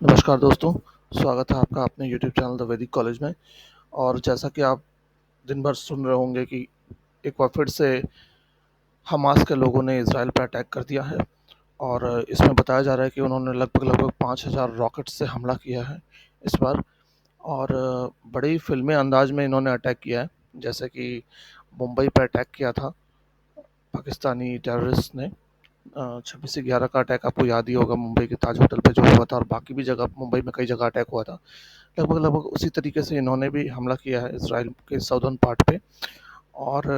नमस्कार दोस्तों, स्वागत है आपका अपने यूट्यूब चैनल द वैदिक कॉलेज में। और जैसा कि आप दिन भर सुन रहे होंगे कि एक बार फिर से हमास के लोगों ने इज़राइल पर अटैक कर दिया है। और इसमें बताया जा रहा है कि उन्होंने लगभग 5,000 रॉकेट से हमला किया है इस बार। और बड़े ही फ़िल्मी अंदाज में इन्होंने अटैक किया है, जैसे कि मुंबई पर अटैक किया था पाकिस्तानी टेररिस्ट ने। 26/11 का अटैक आपको याद ही होगा, मुंबई के ताज होटल पे जो हुआ था, और बाकी भी जगह मुंबई में कई जगह अटैक हुआ था। लगभग उसी तरीके से इन्होंने भी हमला किया है इसराइल के साउदर्न पार्ट पे। और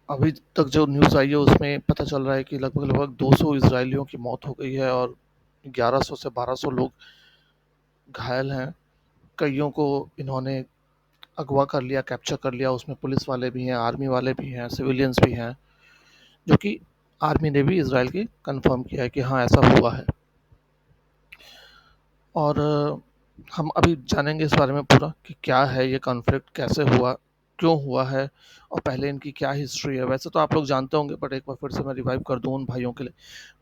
अभी तक जो न्यूज़ आई है उसमें पता चल रहा है कि लगभग 200 इजरायलियों की मौत हो गई है और 1100 से 1200 लोग घायल हैं। कईयों को इन्होंने अगवा कर लिया, कैप्चर कर लिया। उसमें पुलिस वाले भी हैं, आर्मी वाले भी हैं, सिविलियंस भी हैं, जो कि आर्मी ने भी इसराइल की कंफर्म किया है कि हाँ ऐसा हुआ है। और हम अभी जानेंगे इस बारे में पूरा कि क्या है ये कॉन्फ्लिक्ट, कैसे हुआ, क्यों हुआ है, और पहले इनकी क्या हिस्ट्री है। वैसे तो आप लोग जानते होंगे, बट एक बार फिर से मैं रिवाइव कर दूं उन भाइयों के लिए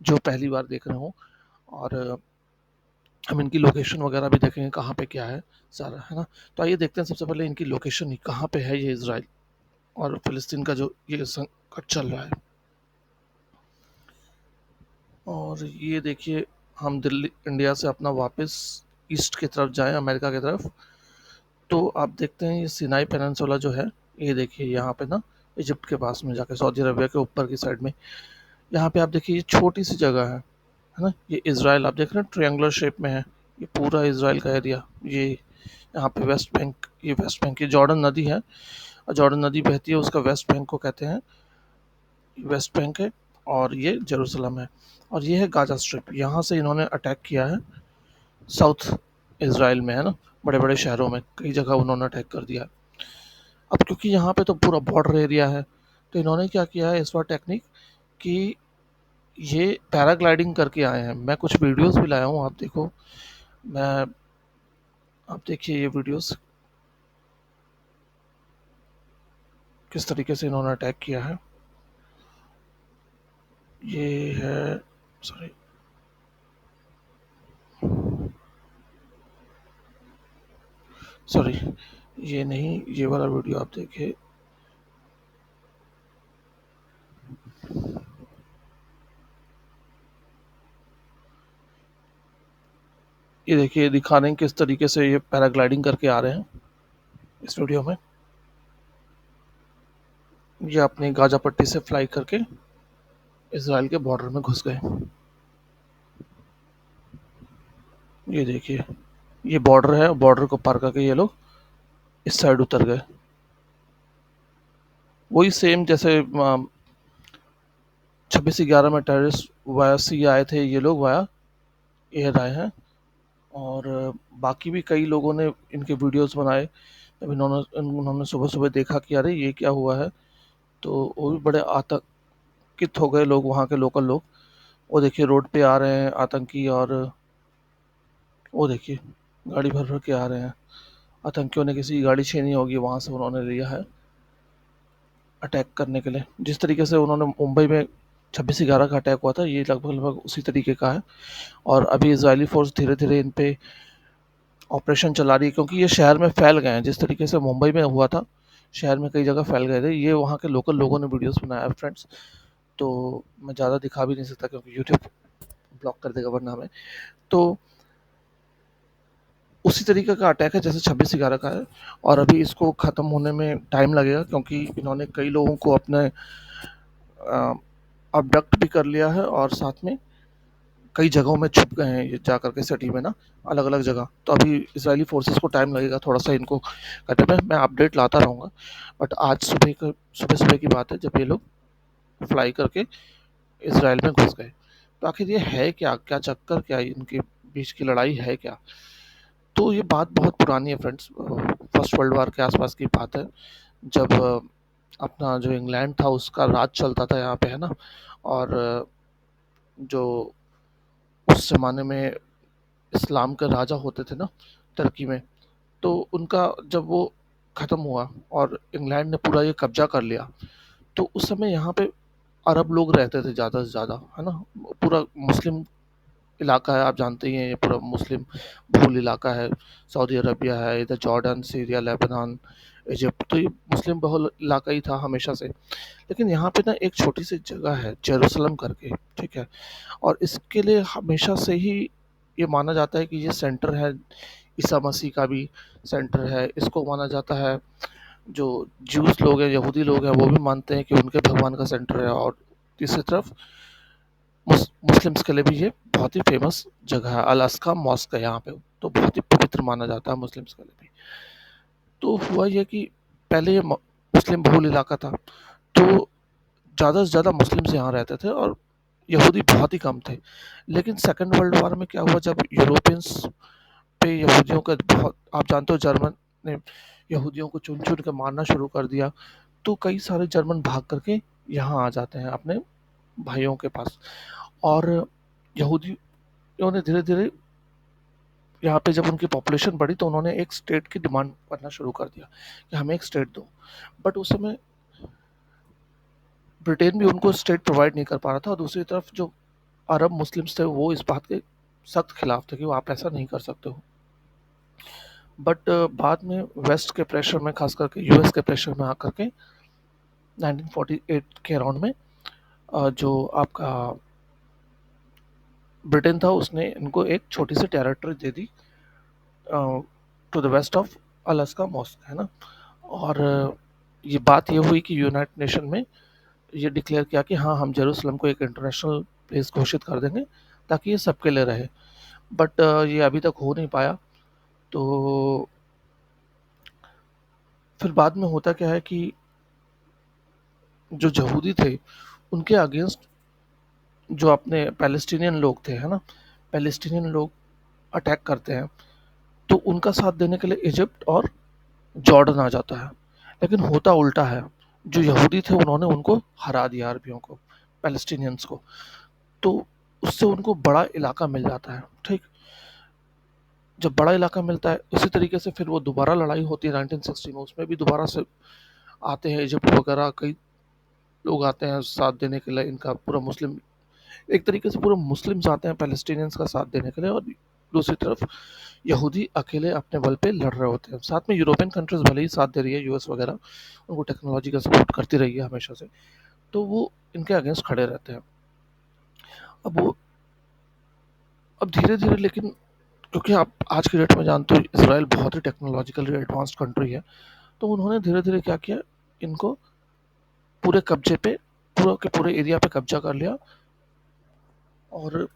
जो पहली बार देख रहे हों। और हम इनकी लोकेशन वगैरह भी देखेंगे कहाँ पे क्या है सारा, है ना। तो आइए देखते हैं सबसे पहले इनकी लोकेशन कहाँ पे है, ये इसराइल और फिलिस्तीन का जो ये संकट चल रहा है। और ये देखिए, हम दिल्ली इंडिया से अपना वापस ईस्ट की तरफ जाएं, अमेरिका की तरफ, तो आप देखते हैं ये सिनाई पेनिनसुला जो है, ये देखिए यहाँ पे ना, इजिप्ट के पास में जाके सऊदी अरबिया के ऊपर की साइड में, यहाँ पे आप देखिए ये छोटी सी जगह है ना। ये इसराइल आप देख रहे हैं ट्रायंगुलर शेप में है, ये पूरा इसराइल का एरिया। ये यहाँ पे वेस्ट बैंक, ये वेस्ट बैंक, ये जॉर्डन नदी है, और जॉर्डन नदी बहती है, उसका वेस्ट बैंक को कहते हैं, वेस्ट बैंक है। और ये जेरूसलम है, और ये है गाजा स्ट्रिप। यहाँ से इन्होंने अटैक किया है साउथ इसराइल में, है ना, बड़े बड़े शहरों में कई जगह उन्होंने अटैक कर दिया है। अब क्योंकि यहाँ पे तो पूरा बॉर्डर एरिया है, तो इन्होंने क्या किया है इस बार टेक्निक कि ये पैराग्लाइडिंग करके आए हैं। मैं कुछ वीडियोस भी लाया हूँ, आप देखो। मैं आप देखिए ये वीडियोस किस तरीके से इन्होंने अटैक किया है। ये है, सॉरी, सॉरी, ये नहीं, ये वाला वीडियो आप देखिए। ये देखिए, दिखा रहे हैं किस तरीके से ये पैराग्लाइडिंग करके आ रहे हैं इस वीडियो में। ये अपनी गाजा पट्टी से फ्लाई करके इसराइल के बॉर्डर में घुस गए। ये देखिए, ये बॉर्डर है, बॉर्डर को पार करके ये लोग इस साइड उतर गए। वही सेम जैसे 26/11 में टेररिस्ट वाया सी आए थे, ये लोग वाया एयर आए हैं। और बाकी भी कई लोगों ने इनके वीडियोस बनाए, जब उन्होंने सुबह सुबह देखा कि अरे ये क्या हुआ है, तो वो भी बड़े आतंकित हो गए लोग, वहाँ के लोकल लोग। वो देखिए रोड पे आ रहे हैं आतंकी, और वो देखिए गाड़ी भर भर के आ रहे हैं। आतंकियों ने किसी की गाड़ी छीनी होगी, वहाँ से उन्होंने लिया है अटैक करने के लिए। जिस तरीके से उन्होंने मुंबई में 26/11 का अटैक हुआ था, ये लगभग उसी तरीके का है। और अभी इजरायली फोर्स धीरे धीरे इन पे ऑपरेशन चला रही है, क्योंकि ये शहर में फैल गए हैं। जिस तरीके से मुंबई में हुआ था, शहर में कई जगह फैल गए थे। ये वहाँ के लोकल लोगों ने वीडियोस बनाया फ्रेंड्स, तो मैं ज़्यादा दिखा भी नहीं सकता क्योंकि यूट्यूब ब्लॉक कर देगा वरना हमें। तो उसी तरीके का अटैक है जैसे 26/11 का है। और अभी इसको ख़त्म होने में टाइम लगेगा, क्योंकि इन्होंने कई लोगों को अपने अबडक्ट भी कर लिया है, और साथ में कई जगहों में छुप गए हैं ये जा करके सिटी में ना, अलग अलग जगह। तो अभी इसराइली फोर्सेस को टाइम लगेगा थोड़ा सा इनको करने में। मैं अपडेट लाता रहूँगा। बट आज सुबह सुबह की बात है जब ये लोग फ्लाई करके इसराइल में घुस गए। तो आखिर ये है क्या, क्या चक्कर, क्या इनके बीच की लड़ाई है क्या। तो ये बात बहुत पुरानी है फ्रेंड्स, फर्स्ट वर्ल्ड वार के आसपास की बात है, जब अपना जो इंग्लैंड था उसका राज चलता था यहाँ पे, है ना। और जो उस ज़माने में इस्लाम के राजा होते थे ना तुर्की में, तो उनका जब वो ख़त्म हुआ और इंग्लैंड ने पूरा ये कब्जा कर लिया, तो उस समय यहाँ पे अरब लोग रहते थे ज़्यादा से ज़्यादा, है ना। पूरा मुस्लिम इलाका है, आप जानते ही हैं ये पूरा मुस्लिम बहुल इलाका है। सऊदी अरबिया है, इधर जॉर्डन, सीरिया, लेबनान, इजिप्ट, तो ये मुस्लिम बहुल इलाका ही था हमेशा से। लेकिन यहाँ पे ना एक छोटी सी जगह है जेरूसलम करके, ठीक है, और इसके लिए हमेशा से ही ये माना जाता है कि ये सेंटर है, ईसा मसीह का भी सेंटर है। इसको माना जाता है, जो ज्यूस लोग हैं, यहूदी लोग हैं, वो भी मानते हैं कि उनके भगवान का सेंटर है। और तीसरी तरफ मुस्लिम्स के लिए भी ये बहुत ही फेमस जगह है, अल अक्सा मॉस्क है यहाँ पे, तो बहुत ही पवित्र माना जाता है मुस्लिम्स के लिए भी। तो हुआ ये कि पहले ये मुस्लिम बहुल इलाका था, तो ज़्यादा से ज़्यादा मुस्लिम्स यहाँ रहते थे और यहूदी बहुत ही कम थे। लेकिन सेकेंड वर्ल्ड वॉर में क्या हुआ, जब यूरोपियंस पे यहूदियों का बहुत, आप जानते हो जर्मन ने यहूदियों को चुन चुन के मारना शुरू कर दिया, तो कई सारे जर्मन भाग करके यहाँ आ जाते हैं अपने भाइयों के पास। और यहूदियों ने धीरे धीरे यहाँ पे जब उनकी पॉपुलेशन बढ़ी तो उन्होंने एक स्टेट की डिमांड करना शुरू कर दिया कि हमें एक स्टेट दो। बट उस समय ब्रिटेन भी उनको स्टेट प्रोवाइड नहीं कर पा रहा था, और दूसरी तरफ जो अरब मुस्लिम्स थे वो इस बात के सख्त खिलाफ थे कि वो आप ऐसा नहीं कर सकते हो। बट बाद में वेस्ट के प्रेशर में, खास करके यूएस के प्रेशर में आकर के 1948 के अराउंड में जो आपका ब्रिटेन था उसने इनको एक छोटी सी टेरिटरी दे दी to the west of Alaska मॉस्क, है ना। और ये बात ये हुई कि यूनाइटेड नेशन में ये डिक्लेयर किया कि हाँ, हम जेरूसलम को एक इंटरनेशनल प्लेस घोषित कर देंगे ताकि ये सबके लिए रहे। बट ये अभी तक हो नहीं पाया। तो फिर बाद में होता क्या है कि जो यहूदी थे उनके अगेंस्ट जो अपने पैलेस्टीनियन लोग थे, है ना, पैलेस्टीनियन लोग अटैक करते हैं, तो उनका साथ देने के लिए इजिप्ट और जॉर्डन आ जाता है। लेकिन होता उल्टा है, जो यहूदी थे उन्होंने उनको हरा दिया, अरबियों को, पैलेस्टीनियंस को। तो उससे उनको बड़ा इलाका मिल जाता है, ठीक। जब बड़ा इलाका मिलता है, उसी तरीके से फिर वो दोबारा लड़ाई होती है 1960 में, उसमें भी दोबारा से आते हैं इजिप्ट वगैरह, कई लोग आते हैं साथ देने के लिए इनका, पूरा मुस्लिम, एक तरीके से पूरा मुस्लिम्स आते हैं पैलेस्टीनियंस का साथ देने के लिए। और दूसरी तरफ यहूदी अकेले अपने बल पे लड़ रहे होते हैं। साथ में यूरोपियन कंट्रीज भले ही साथ दे रही है, यूएस वगैरह उनको टेक्नोलॉजी का सपोर्ट करती रही है हमेशा से, तो वो इनके अगेंस्ट खड़े रहते हैं। अब वो, अब धीरे धीरे, लेकिन क्योंकि आप आज की डेट में जानते हो इसराइल बहुत ही टेक्नोलॉजिकली एडवांस्ड कंट्री है, तो उन्होंने धीरे धीरे क्या किया, इनको पूरे कब्जे पे, पूरा के पूरे एरिया पे कब्जा कर लिया। और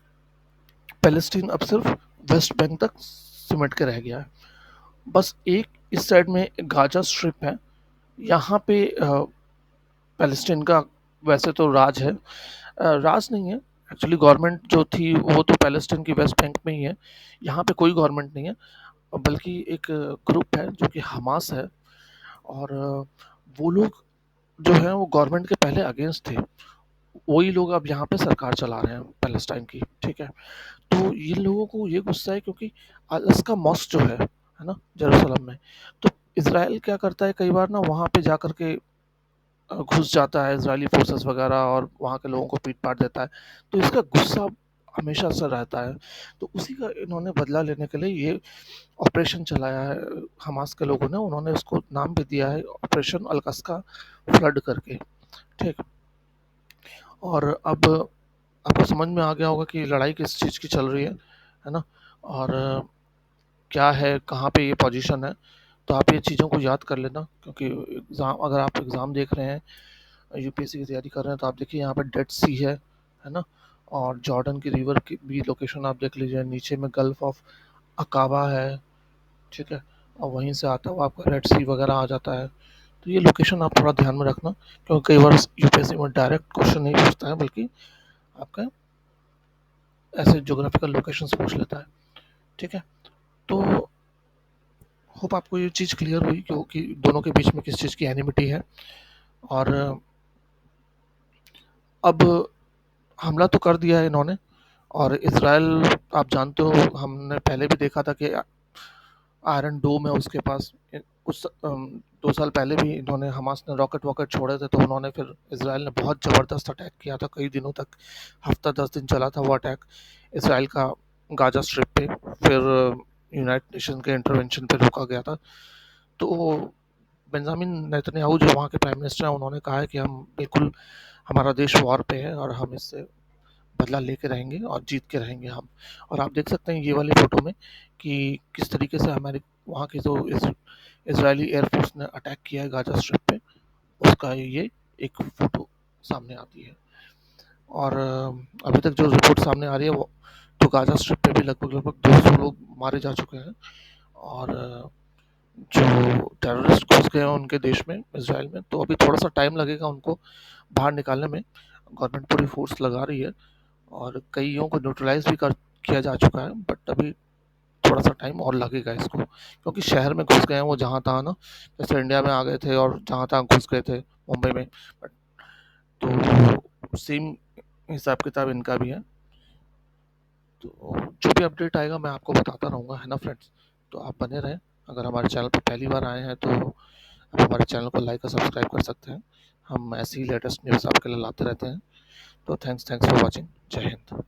पैलेस्टीन अब सिर्फ वेस्ट बैंक तक सिमट के रह गया है। बस एक इस साइड में गाजा स्ट्रिप है, यहाँ पे पैलेस्टीन का वैसे तो राज है, राज नहीं है एक्चुअली, गवर्नमेंट जो थी वो तो पैलेस्टीन की वेस्ट बैंक में ही है। यहाँ पे कोई गवर्नमेंट नहीं है, बल्कि एक ग्रुप है जो कि हमास है। और वो लोग जो है वो गवर्नमेंट के पहले अगेंस्ट थे, वही लोग अब यहाँ पे सरकार चला रहे हैं पैलेस्टाइन की, ठीक है। तो ये लोगों को ये गुस्सा है क्योंकि अलास्का मॉस्क जो है ना, जेरूसलम में, तो इसराइल क्या करता है कई बार ना वहाँ पे जा करके घुस जाता है इजरायली फोर्सेस वगैरह और वहाँ के लोगों को पीट पाट देता है। तो इसका गुस्सा हमेशा से रहता है। तो उसी का इन्होंने बदला लेने के लिए ये ऑपरेशन चलाया है हमास के लोगों ने, उन्होंने उसको नाम भी दिया है ऑपरेशन अल-अक्सा फ्लड करके, ठीक। और अब आपको समझ में आ गया होगा कि लड़ाई किस चीज़ की चल रही है ना, और क्या है, कहाँ पे ये पोजीशन है। तो आप ये चीज़ों को याद कर लेना, क्योंकि एग्ज़ाम, अगर आप एग्ज़ाम देख रहे हैं, यूपीएससी की तैयारी कर रहे हैं, तो आप देखिए यहाँ पे डेड सी है ना, और जॉर्डन की रिवर की भी लोकेशन आप देख लीजिए, नीचे में गल्फ ऑफ अकाबा है, ठीक है, और वहीं से आता हुआ आपका रेड सी वगैरह आ जाता है। तो ये लोकेशन आप थोड़ा ध्यान में रखना, क्योंकि कई बार यूपीएससी में डायरेक्ट क्वेश्चन नहीं पूछता है, बल्कि आपका ऐसे ज्योग्राफिकल लोकेशंस पूछ लेता है, ठीक है। तो होप आपको ये चीज़ क्लियर हुई क्योंकि दोनों के बीच में किस चीज़ की एनिमिटी है। और अब हमला तो कर दिया है इन्होंने, और इसराइल, आप जानते हो हमने पहले भी देखा था कि आयरन डोम है उसके पास, कुछ 2 साल पहले भी इन्होंने हमास ने रॉकेट-वॉकेट छोड़े थे, तो उन्होंने फिर इज़राइल ने बहुत ज़बरदस्त अटैक किया था, कई दिनों तक, हफ़्ता 10 दिन चला था वो अटैक इज़राइल का गाज़ा स्ट्रिप पे। फिर यूनाइटेड नेशन के इंटरवेंशन पे रोका गया था। तो बेंजामिन नेतन्याहू जो वहाँ के प्राइम मिनिस्टर हैं, उन्होंने कहा है कि हम बिल्कुल, हमारा देश वॉर पे है और हम इससे बदला लेके रहेंगे और जीत के रहेंगे हम। और आप देख सकते हैं ये वाली फ़ोटो में कि किस तरीके से हमारे वहाँ की जो इज़राइली एयरफ़ोर्स ने अटैक किया है गाज़ा स्ट्रिप पे, उसका ये एक फ़ोटो सामने आती है। और अभी तक जो रिपोर्ट सामने आ रही है वो, तो गाज़ा स्ट्रिप पे भी लगभग-लगभग 200 लोग मारे जा चुके हैं। और जो टेररिस्ट घुस गए हैं उनके देश में, इज़राइल में, तो अभी थोड़ा-सा टाइम लगेगा उनको बाहर निकालने में। गवर्नमेंट पूरी फ़ोर्स लगा रही है और कइयों को न्यूट्रलाइज़ भी कर किया जा चुका है, बट अभी थोड़ा-सा टाइम और लगेगा इसको, क्योंकि शहर में घुस गए हैं वो जहाँ-तहाँ ना, जैसे इंडिया में आ गए थे और जहाँ-तहाँ घुस गए थे मुंबई में। बट तो सेम हिसाब-किताब इनका भी है। तो जो भी अपडेट आएगा मैं आपको बताता रहूँगा, है ना फ्रेंड्स? तो आप बने रहें। अगर हमारे चैनल पर पहली बार आए हैं तो आप हमारे चैनल को लाइक और सब्सक्राइब कर सकते हैं। हम ऐसी ही लेटेस्ट न्यूज़ आपके लिए लाते रहते हैं। तो थैंक्स फॉर वॉचिंग। जय हिंद।